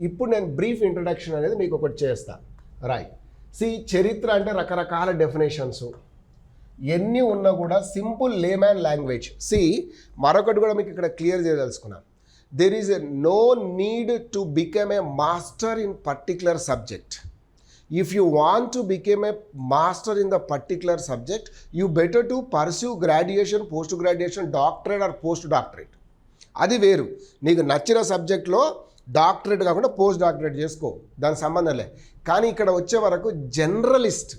ఇప్పుడు నేను brief introduction అనేది మీకు ఒకటి చేస్తా. రైట్, చరిత్ర అంటే రకరకాల డెఫినేషన్స్ ఎన్ని ఉన్నా కూడా సింపుల్ లేమ్యాన్ లాంగ్వేజ్. మరొకటి కూడా మీకు ఇక్కడ క్లియర్ చేయదలుచుకున్నాం. There is no need to become a master in particular subject. If you want to become a master in the particular subject, you better to pursue graduation, post graduation, doctorate or post doctorate. అది వేరు. నీకు నచ్చిన సబ్జెక్ట్లో doctorate కాకుండా post doctorate చేసుకో, దానికి సంబంధం లే. కానీ ఇక్కడ వచ్చే వరకు జనరలిస్ట్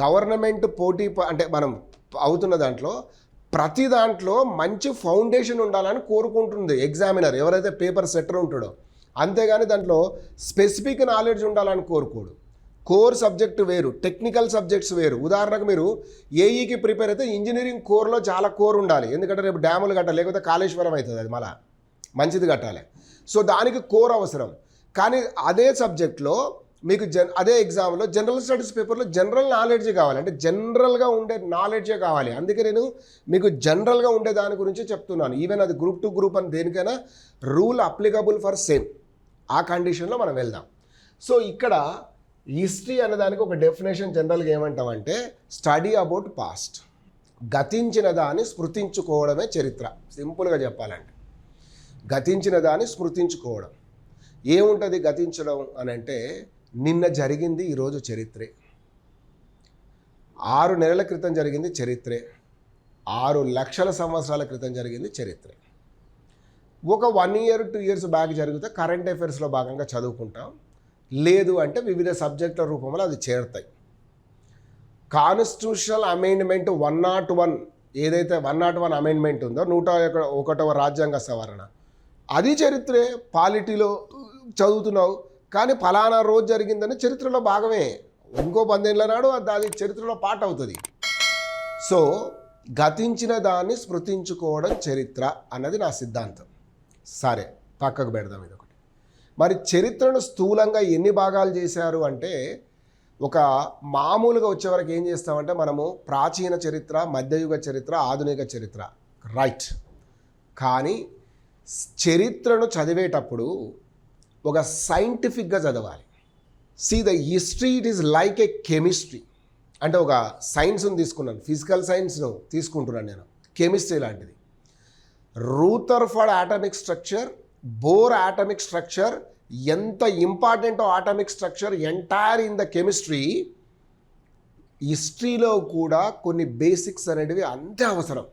గవర్నమెంట్ పోటీ అంటే మనం అవుతున్న దాంట్లో ప్రతి దాంట్లో మంచి ఫౌండేషన్ ఉండాలని కోరుకుంటుంది ఎగ్జామినర్, ఎవరైతే పేపర్ సెట్టర్ ఉంటాడో. అంతేగాని దాంట్లో స్పెసిఫిక్ నాలెడ్జ్ ఉండాలని కోరుకోడు. కోర్ సబ్జెక్ట్ వేరు, టెక్నికల్ సబ్జెక్ట్స్ వేరు. ఉదాహరణకు మీరు ఏఈకి ప్రిపేర్ అయితే ఇంజనీరింగ్ కోర్లో చాలా కోర్ ఉండాలి, ఎందుకంటే రేపు డ్యాములు కట్టాలి, లేకపోతే కాళేశ్వరం అవుతుంది, అది మళ్ళా మంచిది కట్టాలి. సో దానికి కోర్ అవసరం. కానీ అదే సబ్జెక్ట్లో మీకు అదే ఎగ్జామ్లో జనరల్ స్టడీస్ పేపర్లో జనరల్ నాలెడ్జ్ కావాలి, అంటే జనరల్గా ఉండే నాలెడ్జే కావాలి. అందుకే నేను మీకు జనరల్గా ఉండే దాని గురించి చెప్తున్నాను. ఈవెన్ అది గ్రూప్ 2 గ్రూప్ అని దేనికైనా రూల్ అప్లికబుల్ ఫర్ సేమ్. ఆ కండిషన్లో మనం వెళ్దాం. సో ఇక్కడ హిస్టరీ అనే దానికి ఒక డెఫినేషన్ జనరల్గా ఏమంటామంటే స్టడీ అబౌట్ పాస్ట్. గతించిన దాన్ని స్మృతించుకోవడమే చరిత్ర. సింపుల్గా చెప్పాలంటే గతించిన దాన్ని స్మృతించుకోవడం. ఏముంటుంది గతించడం అని అంటే, నిన్న జరిగింది ఈరోజు చరిత్రే, 6 నెలల క్రితం జరిగింది చరిత్రే, 6 లక్షల సంవత్సరాల క్రితం జరిగింది చరిత్రే. ఒక 1 year 2 years బ్యాక్ జరిగితే కరెంట్ అఫైర్స్లో భాగంగా చదువుకుంటాం. లేదు అంటే వివిధ సబ్జెక్టుల రూపంలో అది చేరుతాయి. కాన్స్టిట్యూషనల్ అమెండ్మెంట్ 101, ఏదైతే 101 అమెండ్మెంట్ ఉందో, 101వ రాజ్యాంగ సవరణ, అది చరిత్రే. పాలిటీలో చదువుతున్నావు కానీ ఫలానా రోజు జరిగిందని చరిత్రలో భాగమే. ఇంకో 10 ఏళ్ళ నాడు అది చరిత్రలో పార్ట్ అవుతుంది. సో గతించిన దాన్ని స్మృతించుకోవడం చరిత్ర అన్నది నా సిద్ధాంతం. సరే, పక్కకు పెడదాం ఇది. మరి చరిత్రను స్థూలంగా ఎన్ని భాగాలు చేశారు అంటే, ఒక మామూలుగా వచ్చేవరకు ఏం చేస్తామంటే మనము ప్రాచీన చరిత్ర, మధ్యయుగ చరిత్ర, ఆధునిక చరిత్ర, రైట్. కానీ చరిత్రను చదివేటప్పుడు ఒక సైంటిఫిక్గా చదవాలి. The history it is like A chemistry. అంటే ఒక సైన్స్ను తీసుకున్నాను, ఫిజికల్ సైన్స్ను తీసుకుంటున్నాను నేను, కెమిస్ట్రీ లాంటిది. Rutherford atomic structure, bore atomic structure, ఎంత ఇంపార్టెంటో atomic structure entire in the chemistry, హిస్టరీలో కూడా కొన్ని బేసిక్స్ అనేటివి అంతే అవసరం.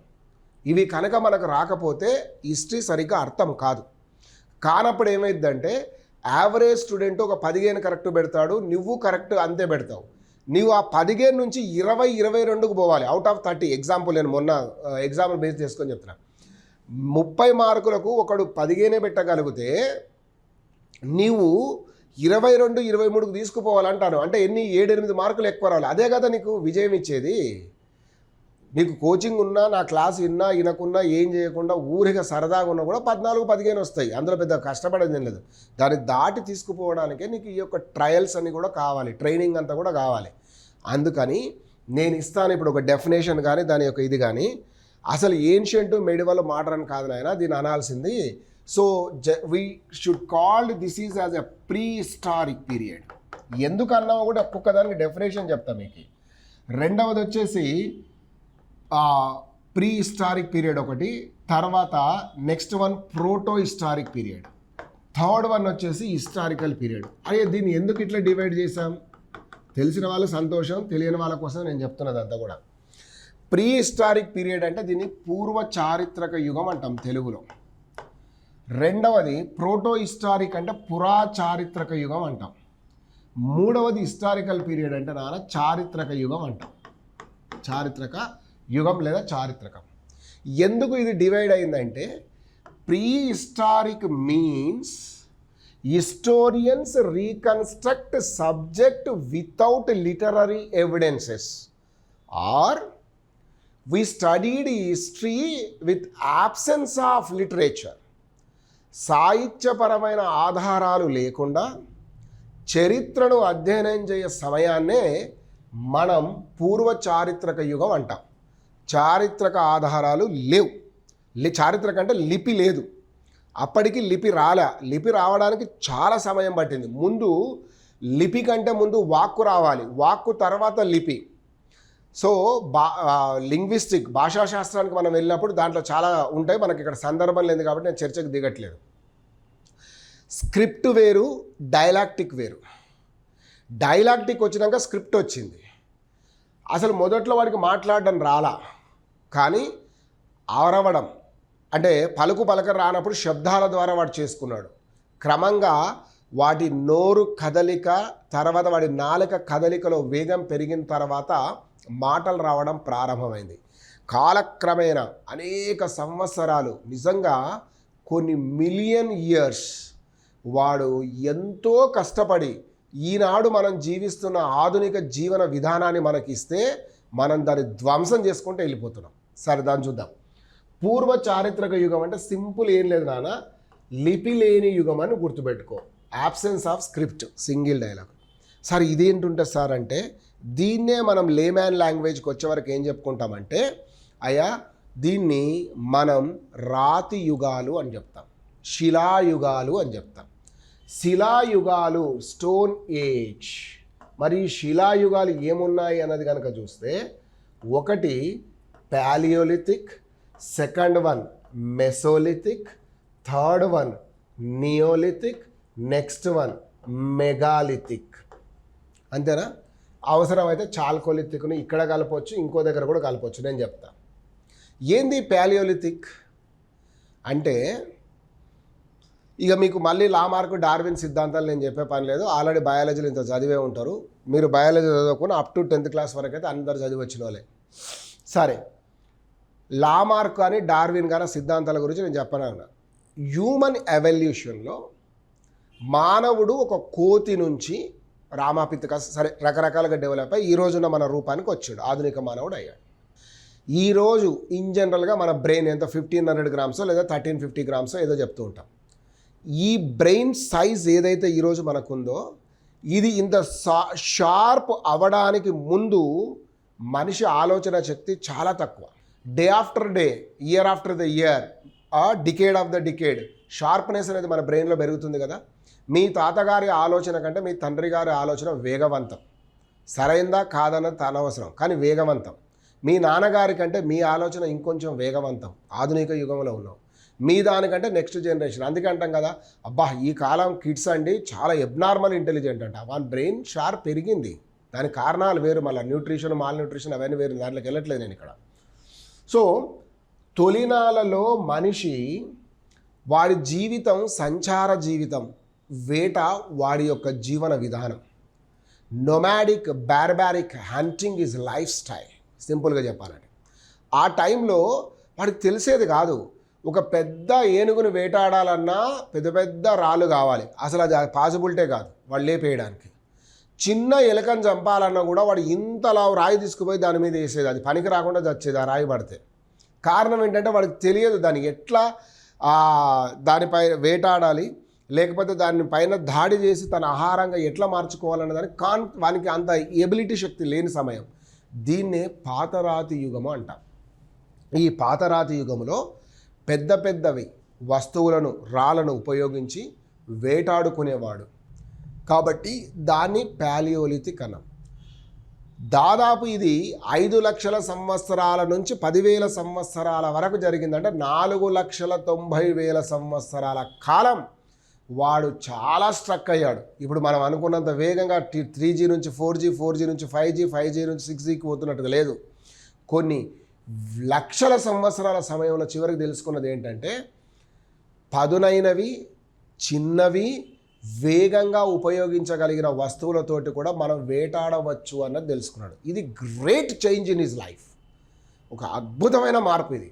ఇవి కనుక మనకు రాకపోతే హిస్టరీ సరిగ్గా అర్థం కాదు. కానప్పుడు ఏమైందంటే యావరేజ్ స్టూడెంట్ ఒక 15 కరెక్ట్ పెడతాడు, నువ్వు కరెక్ట్ అంతే పెడతావు. నువ్వు ఆ 15 నుంచి 20-22కు పోవాలి అవుట్ ఆఫ్ 30. ఎగ్జాంపుల్ నేను మొన్న ఎగ్జాంపుల్ బేస్ చేసుకొని చెప్తున్నా. 30 మార్కులకు ఒకడు 15 పెట్టగలిగితే నీవు 22-23కు తీసుకుపోవాలంటాను. అంటే ఎన్ని 7-8 మార్కులు ఎక్కువ రావాలి. అదే కదా నీకు విజయం ఇచ్చేది. నీకు కోచింగ్ ఉన్నా, నా క్లాస్ విన్నా వినకున్నా, ఏం చేయకుండా ఊరిగా సరదాగా ఉన్నా కూడా 14-15 వస్తాయి. అందులో పెద్ద కష్టపడేది ఏం లేదు. దాన్ని దాటి తీసుకుపోవడానికే నీకు ఈ యొక్క ట్రయల్స్ అన్నీ కూడా కావాలి, ట్రైనింగ్ అంతా కూడా కావాలి. అందుకని నేను ఇస్తాను ఇప్పుడు ఒక డెఫినేషన్ కానీ దాని యొక్క ఇది కానీ. అసలు ఏన్షియంట్ మెడివల్ మోడర్న్ కాదు నాయన, దీన్ని అనాల్సింది. So we should called this is as a prehistoric period. ఎందుకు అన్నామో కూడా ఒక్కొక్క దానికి డెఫినేషన్ చెప్తా మీకు. రెండవది వచ్చేసి ప్రీ హిస్టారిక్ పీరియడ్ ఒకటి, తర్వాత next one proto historic period, third one వచ్చేసి హిస్టారికల్ పీరియడ్. అయ్యే దీన్ని ఎందుకు ఇట్లా డివైడ్ చేసాం? తెలిసిన వాళ్ళు సంతోషం, తెలియని వాళ్ళ కోసం నేను చెప్తున్నది అంతా కూడా. ప్రీ హిస్టారిక్ పీరియడ్ అంటే దీన్ని పూర్వ చారిత్రక యుగం అంటాం తెలుగులో. రెండవది ప్రోటో హిస్టారిక్ అంటే పురా చారిత్రక యుగం అంటాం. మూడవది హిస్టారికల్ పీరియడ్ అంటే చారిత్రక యుగం అంటాం. చారిత్రక యుగం లేదా చారిత్రకం. ఎందుకు ఇది డివైడ్ అయిందంటే, prehistoric means historians reconstruct subject without literary evidences, or we studied history with absence of literature. సాహిత్యపరమైన ఆధారాలు లేకుండా చరిత్రను అధ్యయనం చేసే సమయాన్నే మనం పూర్వ చారిత్రక యుగం అంటాం. చారిత్రక ఆధారాలు లేవు, చారిత్రక అంటే లిపి లేదు. అప్పటికి లిపి లిపి రావడానికి చాలా సమయం పట్టింది. ముందు లిపి కంటే ముందు వాక్కు రావాలి, వాక్కు తర్వాత లిపి. సో లింగ్విస్టిక్ భాషాశాస్త్రానికి మనం వెళ్ళినప్పుడు దాంట్లో చాలా ఉంటాయి, మనకి ఇక్కడ సందర్భం లేదు కాబట్టి నేను చర్చకు దిగట్లేదు. స్క్రిప్ట్ వేరు, డైలాక్టిక్ వేరు. డైలాక్టిక్ వచ్చినాక స్క్రిప్ట్ వచ్చింది. అసలు మొదట్లో వాడికి మాట్లాడడం రాలా, కానీ ఆరవడం అంటే పలక రానప్పుడు శబ్దాల ద్వారా వాడు చేసుకున్నాడు. క్రమంగా వాటి నోరు కదలిక తర్వాత వాడి నాలుక కదలికలో వేగం పెరిగిన తర్వాత మాటలు రావడం ప్రారంభమైంది. కాలక్రమేణా అనేక సంవత్సరాలు, నిజంగా కొన్ని మిలియన్ ఇయర్స్ వాడు ఎంతో కష్టపడి ఈనాడు మనం జీవిస్తున్న ఆధునిక జీవన విధానాన్ని మనకిస్తే మనం దాన్ని ధ్వంసం చేసుకుంటూ వెళ్ళిపోతున్నాం. సరే, దాన్ని చూద్దాం. పూర్వ చారిత్రక యుగం అంటే సింపుల్ ఏం లేదు నాన్న, లిపి లేని యుగం అని గుర్తుపెట్టుకో. Absence of script, single dialogue. Sir ఇదేంటుంటుంది సార్ అంటే, దీన్నే మనం లేమ్యాన్ లాంగ్వేజ్కి వచ్చేవరకు ఏం చెప్పుకుంటామంటే, అయ్యా దీన్ని మనం రాతి యుగాలు అని చెప్తాం, శిలాయుగాలు అని చెప్తాం. శిలాయుగాలు స్టోన్ ఏజ్. మరి శిలాయుగాలు ఏమున్నాయి అన్నది కనుక చూస్తే, ఒకటి Palaeolithic, second one Mesolithic, third one neolithic, next one megalithic. అంతేనా? అవసరమైతే చాల్కోలిథిక్ను ఇక్కడ కలపవచ్చు, ఇంకో దగ్గర కూడా కలపవచ్చు, నేను చెప్తా. ఏంది ప్యాలియోలిథిక్ అంటే, ఇక మీకు మళ్ళీ లామార్క్ డార్విన్ సిద్ధాంతాలు నేను చెప్పే పని లేదు, ఆల్రెడీ బయాలజీలో ఇంత చదివే ఉంటారు మీరు. బయాలజీ చదువుకుని అప్ టు 10th క్లాస్ వరకు అయితే అందరు చదివి వచ్చిన వాళ్ళే. సరే, లామార్క్ కానీ డార్విన్ కానీ సిద్ధాంతాల గురించి నేను చెప్పను. హ్యూమన్ ఎవల్యూషన్లో మానవుడు ఒక కోతి నుంచి రామాపితక సరే రకరకాలుగా డెవలప్ అయ్యి ఈ రోజున మన రూపానికి వచ్చాడు, ఆధునిక మానవుడు అయ్యాడు. ఈరోజు ఇన్ జనరల్గా మన బ్రెయిన్ ఎంత 1500 గ్రామ్సో లేదా 1350 గ్రామ్సో ఏదో చెప్తూ ఉంటాం. ఈ బ్రెయిన్ సైజ్ ఏదైతే ఈరోజు మనకుందో, ఇది ఇంత షార్ప్ అవ్వడానికి ముందు మనిషి ఆలోచన శక్తి చాలా తక్కువ. Day after day, year after the year, decade of the decade sharpness అనేది మన బ్రెయిన్లో పెరుగుతుంది కదా. మీ తాతగారి ఆలోచన కంటే మీ తండ్రి గారి ఆలోచన వేగవంతం. సరైందా కాదన్నది అనవసరం, కానీ వేగవంతం. మీ నాన్నగారి కంటే మీ ఆలోచన ఇంకొంచెం వేగవంతం. ఆధునిక యుగంలో ఉన్నాం. మీ దానికంటే నెక్స్ట్ జనరేషన్. అందుకే అంటాం కదా, అబ్బా ఈ కాలం కిడ్స్ అండి చాలా ఎబ్నార్మల్ ఇంటెలిజెంట్ అంట. వాళ్ళ బ్రెయిన్ షార్ప్ పెరిగింది. దానికి కారణాలు వేరు, మళ్ళీ న్యూట్రిషన్ మాల్ న్యూట్రిషన్ అవన్నీ వేరు, దాంట్లోకి వెళ్ళట్లేదు నేను ఇక్కడ. సో తొలినాలలో మనిషి వాడి జీవితం సంచార జీవితం, వేట వాడి యొక్క జీవన విధానం. Nomadic barbaric hunting is life style, సింపుల్గా చెప్పాలంటే. ఆ టైంలో వాడికి తెలిసేది కాదు, ఒక పెద్ద ఏనుగును వేటాడాలన్నా పెద్ద పెద్ద రాళ్ళు కావాలి, అసలు అది పాసిబిలిటీ కాదు వాళ్ళు లేపేయడానికి. చిన్న ఎలకను చంపాలన్నా కూడా వాడు ఇంతలా రాయి తీసుకుపోయి దాని మీద వేసేది, అది పనికి రాకుండా చచ్చేది ఆ రాయి పడితే. కారణం ఏంటంటే వాడికి తెలియదు దాన్ని ఎట్లా దానిపై వేటాడాలి, లేకపోతే దాని పైన దాడి చేసి తన ఆహారంగా ఎట్లా మార్చుకోవాలన్న దానికి వానికి అంత ఎబిలిటీ శక్తి లేని సమయం. దీన్నే పాతరాతి యుగము అంటాం. ఈ పాతరాతి యుగంలో పెద్ద పెద్దవి వస్తువులను రాళ్ళను ఉపయోగించి వేటాడుకునేవాడు కాబట్టి దాన్ని ప్యాలియోలిథిక్ అన్నాం. దాదాపు ఇది 5 లక్షల సంవత్సరాల నుంచి 10,000 సంవత్సరాల వరకు జరిగిందంటే 4,90,000 సంవత్సరాల కాలం వాడు చాలా స్ట్రక్ అయ్యాడు. ఇప్పుడు మనం అనుకున్నంత వేగంగా 3G నుంచి 4G, 4G నుంచి 5G, 5G నుంచి 6Gకి పోతున్నట్టుగా లేదు. కొన్ని లక్షల సంవత్సరాల సమయంలో చివరికి తెలుసుకున్నది ఏంటంటే, పదునైనవి, చిన్నవి, వేగంగా ఉపయోగించగలిగిన వస్తువులతోటి కూడా మనం వేటాడవచ్చు అన్నది తెలుసుకున్నాడు. ఇది great change in his life, ఒక అద్భుతమైన మార్పు ఇది.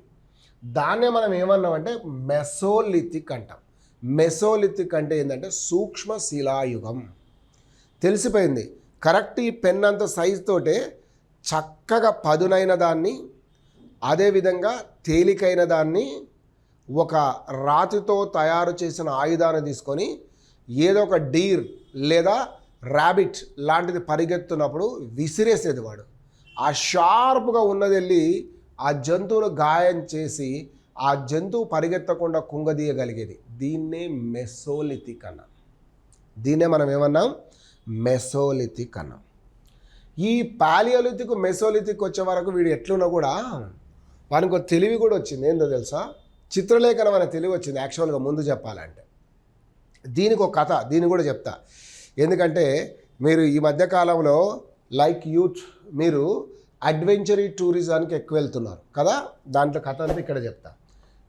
దాన్నే మనం ఏమన్నామంటే మెసోలిథిక్ అంటాం. మెసోలిథిక్ అంటే ఏంటంటే సూక్ష్మ శిలాయుగం. తెలిసిపోయింది కరెక్ట్. ఈ పెన్ అంత సైజు తోటే చక్కగా పదునైన దాన్ని, అదేవిధంగా తేలికైన దాన్ని, ఒక రాతితో తయారు చేసిన ఆయుధాన్ని తీసుకొని ఏదో ఒక డీర్ లేదా ర్యాబిట్ లాంటిది పరిగెత్తున్నప్పుడు విసిరేసేది వాడు. ఆ షార్ప్గా ఉన్నది వెళ్ళి ఆ జంతువును గాయం చేసి ఆ జంతువు పరిగెత్తకుండా కుంగదీయగలిగేది. దీన్నే మెసోలిథిక్ అన్నాం. దీన్నే మనం ఏమన్నాం? మెసోలిథిక్ అన్నాం. ఈ పాలియోలిథిక్ మెసోలిథిక్ వచ్చే వరకు వీడు ఎట్లున్నా కూడా వానికి ఒక తెలివి కూడా వచ్చింది. ఏందో తెలుసా? చిత్రలేఖనం అనే తెలివి వచ్చింది యాక్చువల్గా ముందు చెప్పాలంటే. దీనికి ఒక కథ, దీన్ని కూడా చెప్తా. ఎందుకంటే మీరు ఈ మధ్యకాలంలో లైక్ యూత్ మీరు అడ్వెంచరీ టూరిజానికి ఎక్కువ వెళ్తున్నారు కదా, దాంట్లో కథ అంతా ఇక్కడ చెప్తా.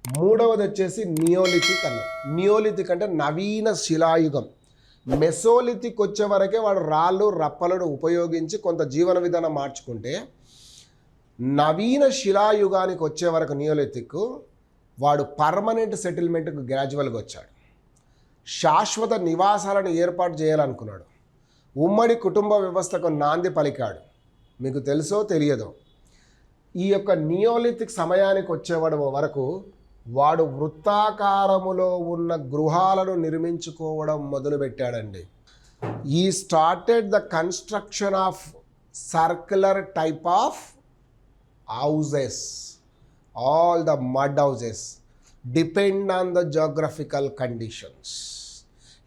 మూడవది వచ్చేసి నియోలిథిక్ అన్నాం. నియోలిథిక్ అంటే నవీన శిలాయుగం. మెసోలిథిక్ వచ్చే వరకే వాడు రాళ్ళు రప్పలను ఉపయోగించి కొంత జీవన విధానం మార్చుకుంటే, నవీన శిలాయుగానికి వచ్చే వరకు నియోలిథిక్ వాడు పర్మనెంట్ సెటిల్మెంట్కి గ్రాడ్యువల్గా వచ్చాడు. శాశ్వత నివాసాలను ఏర్పాటు చేయాలనుకున్నాడు. ఉమ్మడి కుటుంబ వ్యవస్థకు నాంది పలికాడు. మీకు తెలుసో తెలియదో, ఈ యొక్క నియోలిథిక్ సమయానికి వచ్చేవాడు వరకు వాడు వృత్తాకారములో ఉన్న గృహాలను నిర్మించుకోవడం మొదలుపెట్టాడండి. ఈ started the construction of circular type of houses. All the mud houses depend on the geographical conditions.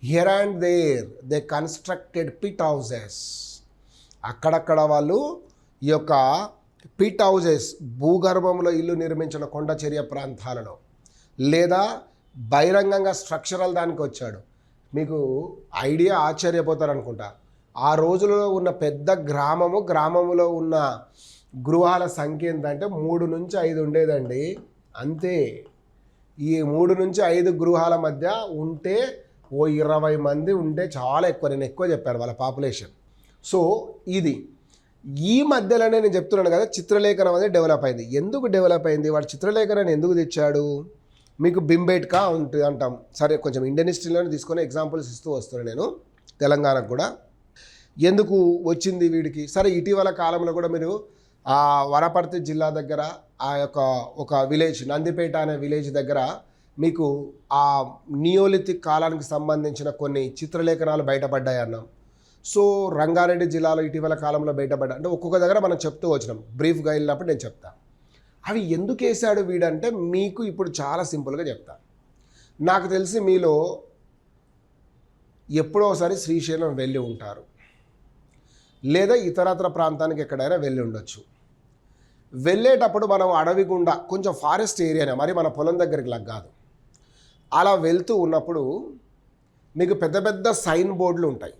Here and there they constructed pit houses. అక్కడక్కడ వాళ్ళు ఈ యొక్క పిట్ హౌసెస్, భూగర్భంలో ఇల్లు నిర్మించిన కొండచర్య ప్రాంతాలలో, లేదా బహిరంగంగా స్ట్రక్చరల్ దానికి వచ్చాడు. మీకు ఐడియా ఆశ్చర్యపోతారు అనుకుంటా. ఆ రోజులలో ఉన్న పెద్ద గ్రామములో ఉన్న గృహాల సంఖ్య ఏంటంటే 3 నుంచి 5 ఉండేదండి, అంతే. ఈ 3 నుంచి 5 గృహాల మధ్య ఉంటే ఓ 20 మంది ఉంటే చాలా ఎక్కువ. నేను ఎక్కువ చెప్పాను వాళ్ళ పాపులేషన్. సో ఇది ఈ మధ్యలోనే నేను చెప్తున్నాను కదా, చిత్రలేఖనం అనేది డెవలప్ అయింది. ఎందుకు డెవలప్ అయింది? వాడు చిత్రలేఖనాన్ని ఎందుకు తెచ్చాడు? మీకు బింబేట్కా ఉంటుంది అంటాం. సరే, కొంచెం ఇండియన్ హిస్టరీలోనే తీసుకొని ఎగ్జాంపుల్స్ ఇస్తూ వస్తున్నాను నేను. తెలంగాణకు కూడా ఎందుకు వచ్చింది వీడికి? సరే, ఇటీవల కాలంలో కూడా మీరు ఆ వనపర్తి జిల్లా దగ్గర ఆ యొక్క ఒక విలేజ్, నందిపేట అనే విలేజ్ దగ్గర మీకు ఆ నియోలిథిక్ కాలానికి సంబంధించిన కొన్ని చిత్రలేఖనాలు బయటపడ్డాయి అన్నాం. సో రంగారెడ్డి జిల్లాలో ఇటీవల కాలంలో బయటపడ్డా, అంటే ఒక్కొక్క దగ్గర మనం చెప్తూ వచ్చినాం. బ్రీఫ్గా వెళ్ళినప్పుడు నేను చెప్తాను. అవి ఎందుకు వేసాడు వీడంటే మీకు ఇప్పుడు చాలా సింపుల్గా చెప్తాను. నాకు తెలిసి మీలో ఎప్పుడో ఒకసారి శ్రీశైలం వెళ్ళి ఉంటారు, లేదా ఇతరత్ర ప్రాంతానికి ఎక్కడైనా వెళ్ళి ఉండొచ్చు. వెళ్ళేటప్పుడు మనం అడవి గుండా, కొంచెం ఫారెస్ట్ ఏరియానే, మరి మన పొలం దగ్గరికి లాగా కాదు, అలా వెళ్తూ ఉన్నప్పుడు మీకు పెద్ద పెద్ద సైన్ బోర్డులు ఉంటాయి.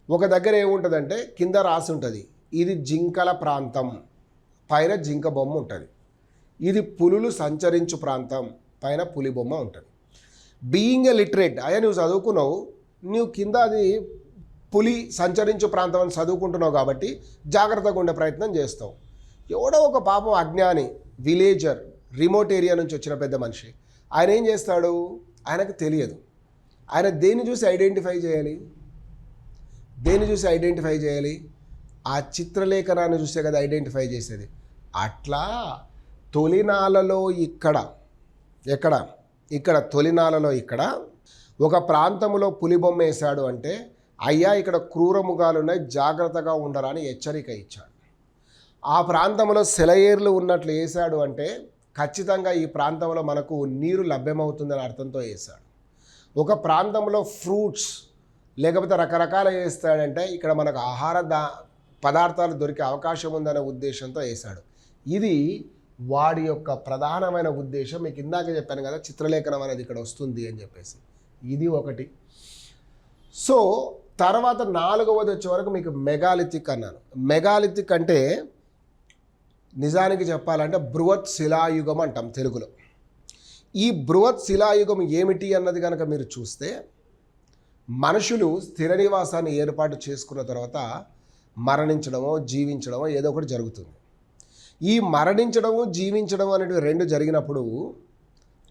ఒక దగ్గర ఏముంటుందంటే కింద రాసి ఉంటుంది, ఇది జింకల ప్రాంతం, పైన జింక బొమ్మ ఉంటుంది. ఇది పులులు సంచరించు ప్రాంతం, పైన పులి బొమ్మ ఉంటుంది. బీయింగ్ ఎ లిటరేట్, అయ్యా నువ్వు చదువుకున్నావు, నువ్వు కింద అది పులి సంచరించు ప్రాంతం అని చదువుకుంటున్నావు కాబట్టి జాగ్రత్తగా ఉండే ప్రయత్నం చేస్తావు. ఎవడో ఒక పాపం అజ్ఞాని, విలేజర్, రిమోట్ ఏరియా నుంచి వచ్చిన పెద్ద మనిషి, ఆయన ఏం చేస్తాడు? ఆయనకు తెలియదు. ఆయన దేన్ని చూసి ఐడెంటిఫై చేయాలి? దేన్ని చూసి ఐడెంటిఫై చేయాలి? ఆ చిత్రలేఖనాన్ని చూసే కదా ఐడెంటిఫై చేసేది. అట్లా తొలినాలలో ఇక్కడ తొలినాలలో ఇక్కడ ఒక ప్రాంతంలో పులి బొమ్మ వేశాడు అంటే, అయ్యా ఇక్కడ క్రూరముగాలు ఉన్నాయి, జాగ్రత్తగా ఉండరా అని హెచ్చరిక ఇచ్చాడు. ఆ ప్రాంతంలో సెలయేర్లు ఉన్నట్లు వేశాడు అంటే ఖచ్చితంగా ఈ ప్రాంతంలో మనకు నీరు లభ్యమవుతుందని అర్థంతో వేశాడు. ఒక ప్రాంతంలో ఫ్రూట్స్ లేకపోతే రకరకాల వేస్తాడంటే ఇక్కడ మనకు ఆహార పదార్థాలు దొరికే అవకాశం ఉందనే ఉద్దేశంతో వేశాడు. ఇది వాడి యొక్క ప్రధానమైన ఉద్దేశం. మీకు ఇందాక చెప్పాను కదా, చిత్రలేఖనం అనేది ఇక్కడ వస్తుంది అని చెప్పేసి. ఇది ఒకటి. సో తర్వాత 4వది వచ్చే వరకు మీకు మెగాలిథిక్ అన్నాను. మెగాలిథిక్ అంటే నిజానికి చెప్పాలంటే బృహత్ శిలాయుగం అంటాం తెలుగులో. ఈ బృహత్ శిలాయుగం ఏమిటి అన్నది కనుక మీరు చూస్తే, మనుషులు స్థిర నివాసాన్ని ఏర్పాటు చేసుకున్న తర్వాత మరణించడమో జీవించడమో ఏదో ఒకటి జరుగుతుంది. ఈ మరణించడము జీవించడం అనేవి 2 జరిగినప్పుడు,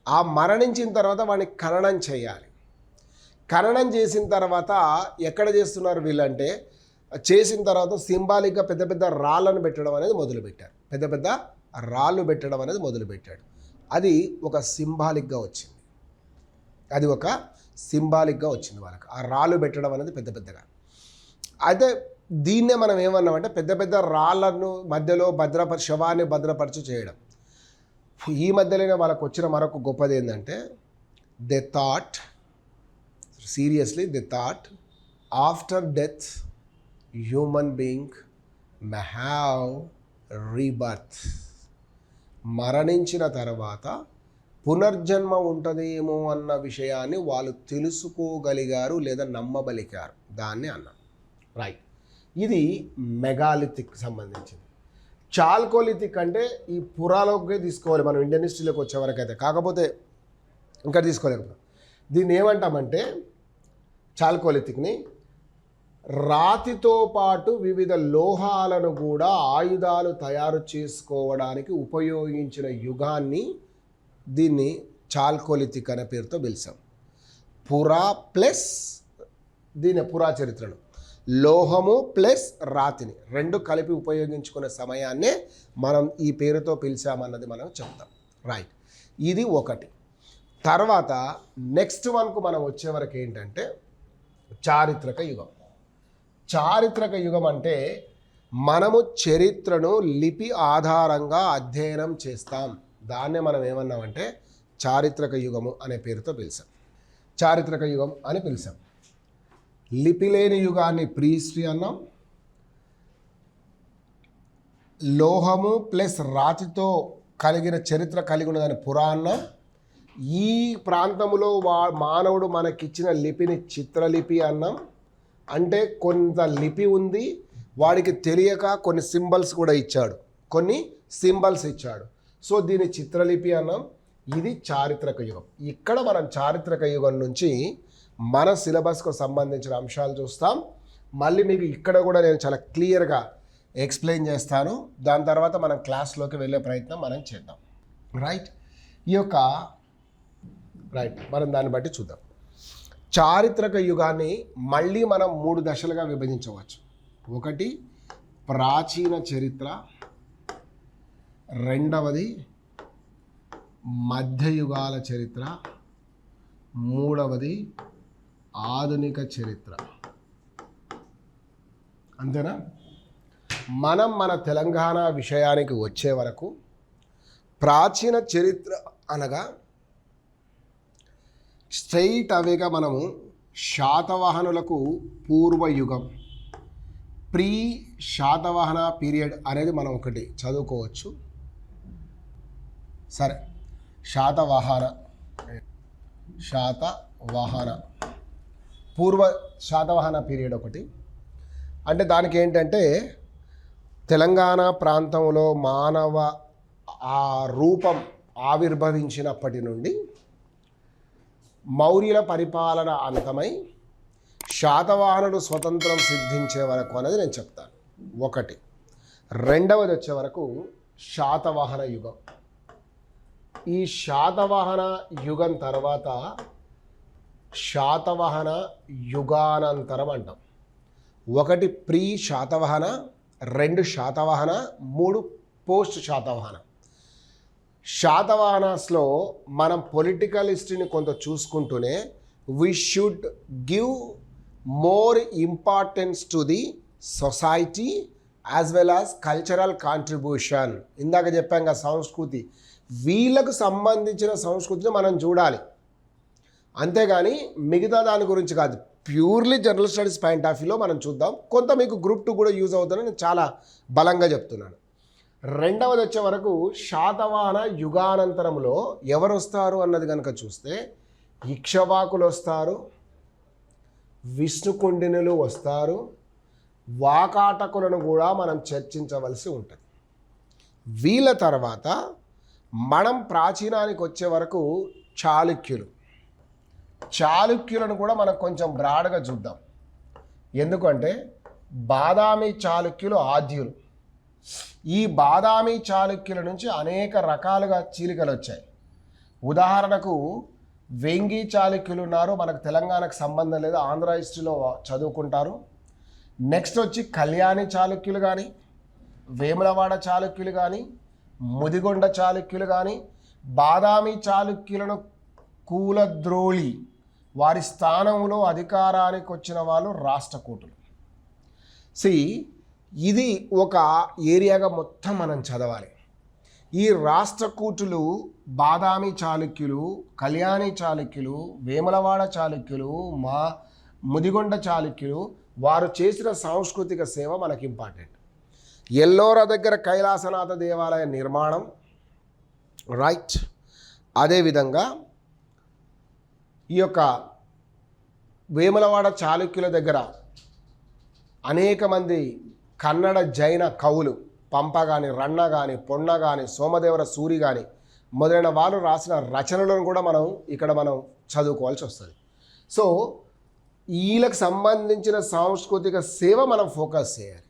ఆ మరణించిన తర్వాత వాడిని ఖననం చేయాలి. ఖననం చేసిన తర్వాత ఎక్కడ చేస్తున్నారు వీళ్ళంటే, చేసిన తర్వాత సింబాలిక్గా పెద్ద పెద్ద రాళ్ళను పెట్టడం అనేది మొదలుపెట్టారు. పెద్ద పెద్ద రాళ్ళు పెట్టడం అనేది మొదలుపెట్టాడు. అది ఒక సింబాలిక్గా వచ్చింది. వాళ్ళకి ఆ రాళ్ళు పెట్టడం అనేది పెద్ద పెద్దగా. అయితే దీన్నే మనం ఏమన్నామంటే పెద్ద పెద్ద రాళ్ళను మధ్యలో శవాన్ని భద్రపరచు చేయడం. ఈ మధ్యలోనే వాళ్ళకు వచ్చిన మరొక గొప్పది ఏంటంటే they thought after death human being may have rebirth. మరణించిన తర్వాత పునర్జన్మ ఉంటుందేమో అన్న విషయాన్ని వాళ్ళు తెలుసుకోగలిగారు లేదా నమ్మబలికారు. దాన్ని అన్నాం. రైట్. ఇది మెగాలిథిక్ సంబంధించింది. చాల్కోలిథిక్ అంటే ఈ పురాలోకే తీసుకోవాలి మనం ఇండియన్ హిస్టరీలోకి వచ్చేవరకు అయితే, కాకపోతే ఇంకా తీసుకోలేకపోతే దీన్ని ఏమంటామంటే చాల్కోలిథిక్ని రాతితో పాటు వివిధ లోహాలను కూడా ఆయుధాలు తయారు చేసుకోవడానికి ఉపయోగించిన యుగాన్ని దీన్ని చాల్కోలిథిక్ అనే పేరుతో పిలిచాం. పురా ప్లస్ దీని పురా చరిత్రను లోహము ప్లస్ రాతిని రెండు కలిపి ఉపయోగించుకునే సమయాన్నే మనం ఈ పేరుతో పిలిచామన్నది మనం చెప్తాం. రైట్. ఇది ఒకటి. తర్వాత నెక్స్ట్ వన్కు మనం వచ్చే వరకు ఏంటంటే చారిత్రక యుగం. చారిత్రక యుగం అంటే మనము చరిత్రను లిపి ఆధారంగా అధ్యయనం చేస్తాం. దాన్నే మనం ఏమన్నామంటే చారిత్రక యుగము అనే పేరుతో పిలిచాం. చారిత్రక యుగం అని పిలిచాం. లిపి లేని యుగాన్ని ప్రీహిస్టరీ అన్నాం. లోహము ప్లస్ రాతితో కలిగిన చరిత్ర కలిగి ఉన్నదాన్ని పురా అన్నాం. ఈ ప్రాంతంలో మానవుడు మనకిచ్చిన లిపిని చిత్రలిపి అన్నాం. అంటే కొంత లిపి ఉంది, వాడికి తెలియక కొన్ని సింబల్స్ కూడా ఇచ్చాడు, కొన్ని సింబల్స్ ఇచ్చాడు. సో దీన్ని చిత్రలిపి అన్నాం. ఇది చారిత్రక యుగం. ఇక్కడ మనం చారిత్రక యుగం నుంచి మన సిలబస్కు సంబంధించిన అంశాలు చూస్తాం. మళ్ళీ మీకు ఇక్కడ కూడా నేను చాలా క్లియర్గా ఎక్స్ప్లెయిన్ చేస్తాను. దాని తర్వాత మనం క్లాస్లోకి వెళ్ళే ప్రయత్నం మనం చేద్దాం. రైట్. మనం దాన్ని బట్టి చూద్దాం. చారిత్రక యుగాన్ని మళ్ళీ మనం 3 దశలుగా విభజించవచ్చు. ఒకటి ప్రాచీన చరిత్ర, రెండవది మధ్యయుగాల చరిత్ర, మూడవది ఆధునిక చరిత్ర. అంతేనా? మనం మన తెలంగాణ విషయానికి వచ్చే వరకు ప్రాచీన చరిత్ర అనగా స్ట్రైట్ అవేగా మనము శాతవాహనులకు పూర్వయుగం, ప్రీ శాతవాహన పీరియడ్ అనేది మనం ఒకటి చదువుకోవచ్చు. సరే, శాతవాహన పూర్వ శాతవాహన పీరియడ్ ఒకటి. అంటే దానికి ఏంటంటే తెలంగాణ ప్రాంతంలో మానవ ఆ రూపం ఆవిర్భవించినప్పటి నుండి మౌర్యుల పరిపాలన అంతమై శాతవాహనుడు స్వతంత్రం సిద్ధించే వరకు అనేది నేను చెప్తాను. ఒకటి. రెండవది వచ్చే వరకు శాతవాహన యుగం. ఈ శాతవాహన యుగం తర్వాత శాతవాహన యుగానంతరం అంటాం. ఒకటి ప్రీ శాతవాహన, 2 శాతవాహన, 3 పోస్ట్ శాతవాహన. శాతవాహనాస్లో మనం పొలిటికల్ హిస్టరీని కొంత చూసుకుంటూనే we should give more importance to the society as well as cultural contribution. ఇందాక చెప్పాం కదా సంస్కృతి, వీళ్ళకు సంబంధించిన సంస్కృతిని మనం చూడాలి, అంతేగాని మిగతా దాని గురించి కాదు. Purely general studies point of వ్యూలో మనం చూద్దాం. కొంత మీకు గ్రూప్ 2 కూడా యూజ్ అవుతుందని నేను చాలా బలంగా చెప్తున్నాను. రెండవది వచ్చే వరకు శాతవాహన యుగానంతరంలో ఎవరు వస్తారు అన్నది కనుక చూస్తే ఇక్ష్వాకులు వస్తారు, విష్ణుకుండినులు వస్తారు, వాకాటకులను కూడా మనం చర్చించవలసి ఉంటుంది. వీళ్ళ తర్వాత మనం ప్రాచీనానికి వచ్చే వరకు చాళుక్యులను కూడా మనం కొంచెం బ్రాడ్గా చూద్దాం. ఎందుకంటే బాదామి చాళుక్యులు ఆద్యులు. ఈ బాదామి చాళుక్యుల నుంచి అనేక రకాలుగా చీలికలు వచ్చాయి. ఉదాహరణకు వెంగి చాళుక్యులు ఉన్నారు, మనకు తెలంగాణకు సంబంధం లేదు, ఆంధ్ర హిస్టరీలో చదువుకుంటారు. నెక్స్ట్ వచ్చి కళ్యాణి చాళుక్యులు కానీ, వేములవాడ చాళుక్యులు కానీ, ముదిగొండ చాళుక్యులు కానీ, బాదామి చాళుక్యులను కూలద్రోళి వారి స్థానంలో అధికారానికి వచ్చిన వాళ్ళు రాష్ట్రకూటులు. ఇది ఒక ఏరియాగా మొత్తం మనం చదవాలి. ఈ రాష్ట్రకూటులు బాదామి చాళుక్యులు, కళ్యాణి చాళుక్యులు, వేములవాడ చాళుక్యులు, ముదిగొండ చాళుక్యులు వారు చేసిన సాంస్కృతిక సేవ మనకి ఇంపార్టెంట్. ఎల్లోరా దగ్గర కైలాసనాథ దేవాలయ నిర్మాణం, రైట్. అదేవిధంగా ఈ యొక్క వేములవాడ చాళుక్యుల దగ్గర అనేక మంది కన్నడ జైన కవులు పంప కానీ, రన్న కానీ, పొన్న కానీ, సోమదేవర సూరి కానీ మొదలైన వాళ్ళు రాసిన రచనలను కూడా మనం చదువుకోవాల్సి వస్తుంది. సో వీళ్ళకి సంబంధించిన సాంస్కృతిక సేవ మనం ఫోకస్ చేయాలి.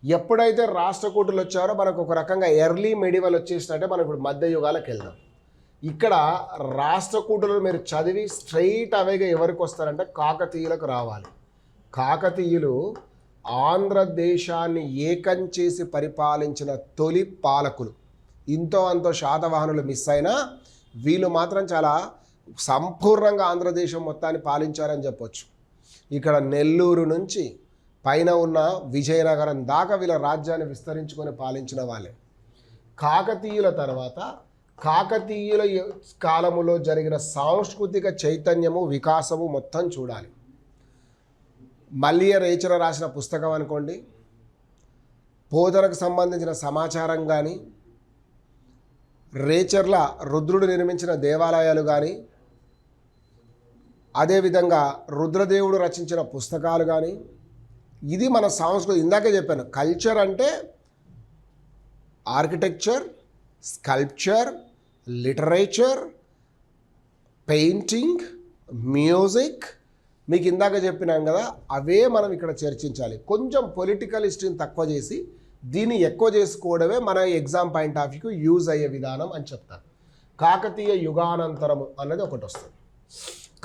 ఎప్పుడైతే రాష్ట్రకూటులు వచ్చారో మనకు ఒక రకంగా ఎర్లీ మెడివల్ వచ్చేసినట్టే మనం ఇప్పుడు మధ్యయుగాలకు వెళ్దాం. ఇక్కడ రాష్ట్రకూటులు మీరు చదివి స్ట్రైట్ అవేగా ఎవరికి వస్తారంటే కాకతీయులకు రావాలి. కాకతీయులు ఆంధ్రదేశాన్ని ఏకం చేసి పరిపాలించిన తొలి పాలకులు. ఇంతో అంతో శాతవాహనులు మిస్ అయినా వీళ్ళు మాత్రం చాలా సంపూర్ణంగా ఆంధ్రదేశం మొత్తాన్ని పాలించారని చెప్పొచ్చు. ఇక్కడ నెల్లూరు నుంచి పైన ఉన్న విజయనగరం దాకా వీళ్ళ రాజ్యాన్ని విస్తరించుకొని పాలించిన వాళ్ళే. కాకతీయుల తర్వాత కాకతీయుల కాలములో జరిగిన సాంస్కృతిక చైతన్యము, వికాసము మొత్తం చూడాలి. మల్లియ రేచర రాసిన పుస్తకం అనుకోండి, పోతనకు సంబంధించిన సమాచారం కానీ, రేచర్ల రుద్రుడు నిర్మించిన దేవాలయాలు కానీ, అదేవిధంగా రుద్రదేవుడు రచించిన పుస్తకాలు కానీ, ఇది మన సంస్కృతి. ఇందాకే చెప్పాను, కల్చర్ అంటే architecture, sculpture, literature, painting, music. మీకు ఇందాక చెప్పినాం కదా, అవే మనం ఇక్కడ చర్చించాలి. కొంచెం పొలిటికల్ హిస్టరీని తక్కువ చేసి దీన్ని ఎక్కువ చేసుకోవడమే మన ఎగ్జామ్ పాయింట్ ఆఫ్ వ్యూకి యూజ్ అయ్యే విధానం అని చెప్తారు. కాకతీయ యుగానంతరము అన్నది ఒకటి వస్తుంది.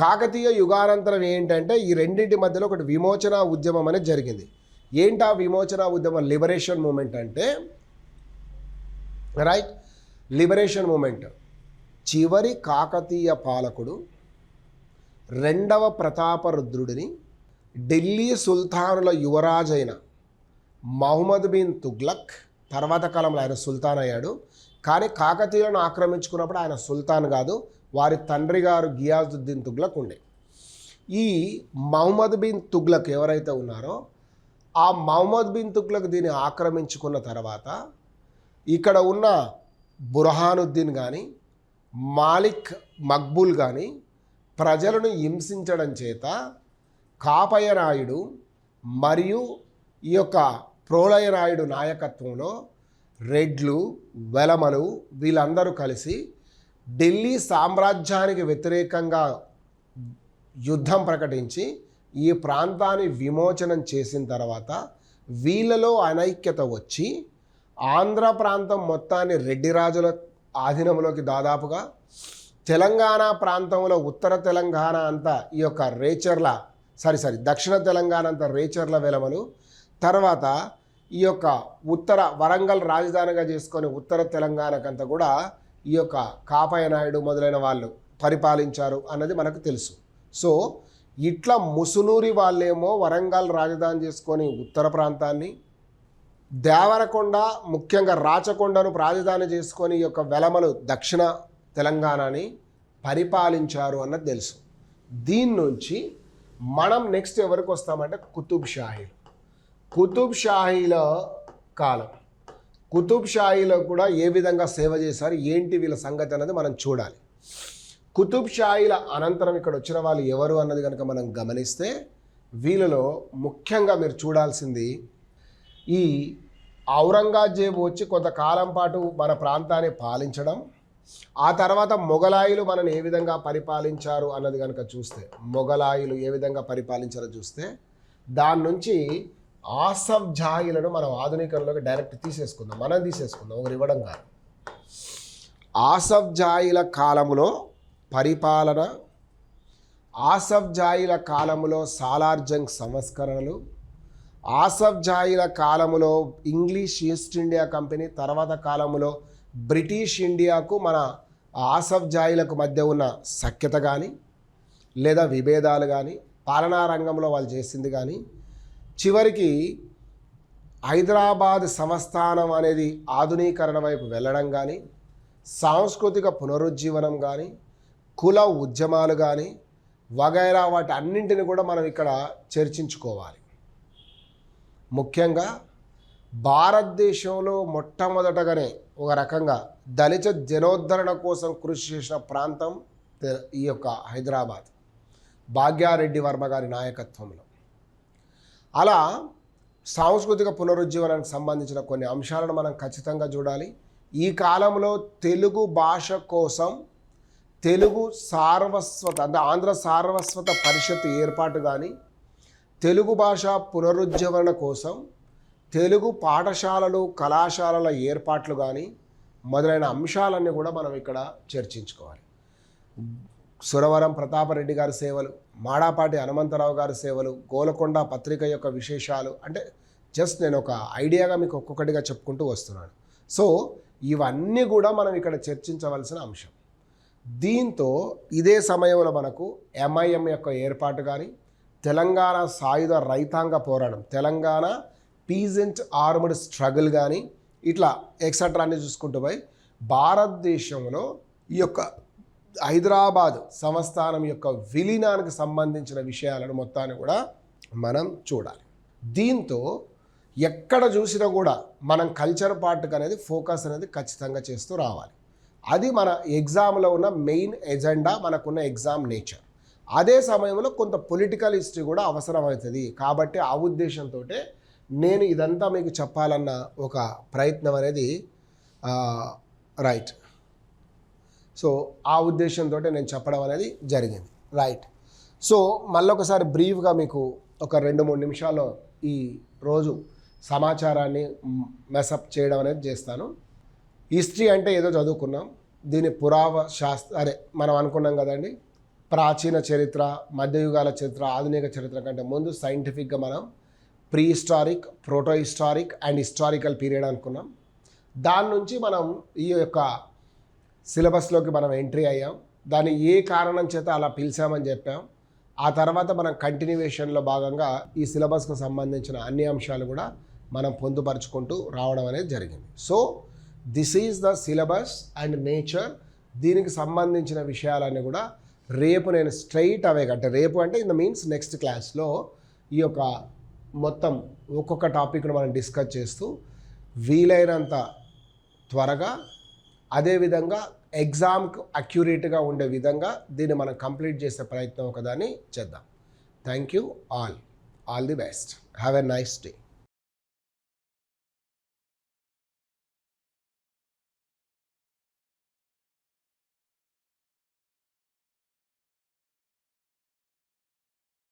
కాకతీయ యుగానంతరం ఏంటంటే ఈ రెండింటి మధ్యలో ఒకటి విమోచన ఉద్యమం అనేది జరిగింది. ఏంటి ఆ విమోచన ఉద్యమం? లిబరేషన్ మూమెంట్ అంటే, రైట్, లిబరేషన్ మూమెంట్. చివరి కాకతీయ పాలకుడు రెండవ ప్రతాపరుద్రుడిని ఢిల్లీ సుల్తానుల యువరాజైన మహమ్మద్ బిన్ తుగ్లక్, తర్వాత కాలంలో ఆయన సుల్తాన్ అయ్యాడు. కానీ కాకతీయులను ఆక్రమించుకున్నప్పుడు ఆయన సుల్తాన్ కాదు, వారి తండ్రి గారు గియాజుద్దీన్ తుగ్లక్ ఉండే. ఈ మహమ్మద్ బిన్ తుగ్లక్ ఎవరైతే ఉన్నారో ఆ మహమ్మద్ బిన్ తుగ్లక్ దీన్ని ఆక్రమించుకున్న తర్వాత ఇక్కడ ఉన్న బుర్హానుద్దీన్ కానీ, మాలిక్ మక్బూల్ కానీ ప్రజలను హింసించడం చేత కాపయ్య నాయుడు మరియు ఈ యొక్క ప్రోలయ నాయుడు నాయకత్వంలో రెడ్లు, వెలమలు వీళ్ళందరూ కలిసి ఢిల్లీ సామ్రాజ్యానికి వ్యతిరేకంగా యుద్ధం ప్రకటించి ఈ ప్రాంతాన్ని విమోచనం చేసిన తర్వాత వీళ్ళలో అనైక్యత వచ్చి ఆంధ్ర ప్రాంతం మొత్తాన్ని రెడ్డి రాజుల ఆధీనంలోకి, దాదాపుగా తెలంగాణ ప్రాంతంలో ఉత్తర తెలంగాణ అంతా ఈ యొక్క రేచర్ల దక్షిణ తెలంగాణ అంతా రేచర్ల వెలమలు, తర్వాత ఈ యొక్క ఉత్తర వరంగల్ రాజధానిగా చేసుకొని ఉత్తర తెలంగాణకంతా కూడా ఈ యొక్క కాపయ్య నాయుడు మొదలైన వాళ్ళు పరిపాలించారు అన్నది మనకు తెలుసు. సో ఇట్లా ముసునూరి వాళ్ళేమో వరంగల్ రాజధాని చేసుకొని ఉత్తర ప్రాంతాన్ని, దేవరకొండ ముఖ్యంగా రాచకొండను రాజధాని చేసుకొని ఈ యొక్క వెలమలు దక్షిణ తెలంగాణని పరిపాలించారు అన్నది తెలుసు. దీని నుంచి మనం నెక్స్ట్ ఎవరికి వస్తామంటే కుతుబ్ షాహీలు. కుతుబ్ షాహీల కాలం, కుతుబ్ షాహీలో కూడా ఏ విధంగా సేవ చేశారు, ఏంటి వీళ్ళ సంగతి అన్నది మనం చూడాలి. కుతుబ్ షాహీల అనంతరం ఇక్కడ వచ్చిన వాళ్ళు ఎవరు అన్నది కనుక మనం గమనిస్తే వీళ్ళలో ముఖ్యంగా మీరు చూడాల్సింది ఈ ఔరంగజేబు వచ్చి కొంతకాలం పాటు మన ప్రాంతాన్ని పాలించడం, ఆ తర్వాత మొఘలాయులు మనని ఏ విధంగా పరిపాలించారు అన్నది కనుక చూస్తే, మొఘలాయులు ఏ విధంగా పరిపాలించారో చూస్తే దాని నుంచి ఆసఫ్ జాహీలను మనం ఆధునికంలోకి డైరెక్ట్ తీసేసుకుందాం, మనం తీసేసుకుందాం, ఒకరు ఇవ్వడం కాదు. ఆసఫ్ జాహీల కాలంలో పరిపాలన, ఆసఫ్ జాహీల కాలంలో సాలార్ జంగ్ సంస్కరణలు, ఆసఫ్ జాహీల కాలంలో ఇంగ్లీష్ ఈస్ట్ ఇండియా కంపెనీ, తర్వాత కాలంలో బ్రిటిష్ ఇండియాకు మన ఆసఫ్ జాహీలకు మధ్య ఉన్న సఖ్యత కానీ లేదా విభేదాలు కానీ, పాలనా రంగంలో వాళ్ళు చేసింది కానీ, చివరికి హైదరాబాద్ సంస్థానం అనేది ఆధునీకరణ వైపు వెళ్ళడం కానీ, సాంస్కృతిక పునరుజ్జీవనం కానీ, కుల ఉద్యమాలు కానీ వగైరా వాటి అన్నింటిని కూడా మనం ఇక్కడ చర్చించుకోవాలి. ముఖ్యంగా భారతదేశంలో మొట్టమొదటగానే ఒక రకంగా దళిత జనోద్ధరణ కోసం కృషి చేసిన ప్రాంతం ఈ యొక్క హైదరాబాద్, భాగ్యారెడ్డి వర్మ గారి నాయకత్వంలో. అలా సాంస్కృతిక పునరుజ్జీవనానికి సంబంధించిన కొన్ని అంశాలను మనం ఖచ్చితంగా చూడాలి. ఈ కాలంలో తెలుగు భాష కోసం తెలుగు సార్వస్వత అంటే ఆంధ్ర సార్వస్వత పరిషత్ ఏర్పాటు కానీ, తెలుగు భాష పునరుజ్జీవన కోసం తెలుగు పాఠశాలలు కళాశాలల ఏర్పాట్లు కానీ మొదలైన అంశాలన్నీ కూడా మనం ఇక్కడ చర్చించుకోవాలి. సురవరం ప్రతాపరెడ్డి గారి సేవలు, మాడాపాటి హనుమంతరావు గారి సేవలు, గోలకొండ పత్రిక యొక్క విశేషాలు, అంటే జస్ట్ నేను ఒక ఐడియాగా మీకు ఒక్కొక్కటిగా చెప్పుకుంటూ వస్తున్నాను. సో ఇవన్నీ కూడా మనం ఇక్కడ చర్చించవలసిన అంశం. దీంతో ఇదే సమయంలో మనకు ఎంఐఎం యొక్క ఏర్పాటు కానీ, తెలంగాణ సాయుధ రైతాంగ పోరాటం, తెలంగాణ పీజెంట్ ఆర్మ్డ్ స్ట్రగుల్ కానీ, ఇట్లా ఎక్సెట్రా అన్ని చూసుకుంటూ పోయి భారతదేశంలో ఈ యొక్క హైదరాబాద్ సంస్థానం యొక్క విలీనానికి సంబంధించిన విషయాలను మొత్తాన్ని కూడా మనం చూడాలి. దీంతో ఎక్కడ చూసినా కూడా మనం కల్చర్ పార్ట్కి అనేది ఫోకస్ అనేది ఖచ్చితంగా చేస్తూ రావాలి. అది మన ఎగ్జామ్లో ఉన్న మెయిన్ ఎజెండా, మనకున్న ఎగ్జామ్ నేచర్. అదే సమయంలో కొంత పొలిటికల్ హిస్టరీ కూడా అవసరమవుతుంది. కాబట్టి ఆ ఉద్దేశంతో నేను ఇదంతా మీకు చెప్పాలన్న ఒక ప్రయత్నం అనేది రైట్. సో ఆ ఉద్దేశంతో నేను చెప్పడం అనేది జరిగింది. రైట్. సో మళ్ళొకసారి బ్రీఫ్గా మీకు ఒక 2-3 నిమిషాల్లో ఈ రోజు సమాచారాన్ని మెసప్ చేయడం అనేది చేస్తాను. హిస్టరీ అంటే ఏదో చదువుకున్నాం, దీని అదే మనం అనుకున్నాం కదండి, ప్రాచీన చరిత్ర, మధ్యయుగాల చరిత్ర, ఆధునిక చరిత్ర కంటే ముందు సైంటిఫిక్గా మనం pre historic, proto historic and historical period అనుకున్నాం. దాని నుంచి మనం ఈ యొక్క సిలబస్లోకి మనం ఎంట్రీ అయ్యాం. దాన్ని ఏ కారణం చేత అలా పిలిచామని చెప్పాం. ఆ తర్వాత మనం కంటిన్యూవేషన్లో భాగంగా ఈ సిలబస్కు సంబంధించిన అన్ని అంశాలు కూడా మనం పొందుపరుచుకుంటూ రావడం అనేది జరిగింది. So this is the syllabus and nature. దీనికి సంబంధించిన విషయాలన్నీ కూడా రేపు నేను స్ట్రైట్ అవే, అంటే రేపు అంటే ఇన్ ద మీన్స్ నెక్స్ట్ క్లాస్లో ఈ యొక్క మొత్తం ఒక్కొక్క టాపిక్ను మనం డిస్కస్ చేస్తూ వీలైనంత త్వరగా, అదేవిధంగా ఎగ్జామ్కి అక్యురేట్గా ఉండే విధంగా దీన్ని మనం కంప్లీట్ చేసే ప్రయత్నం ఒకదాన్ని చేద్దాం. Thank you all the best. Have a nice day.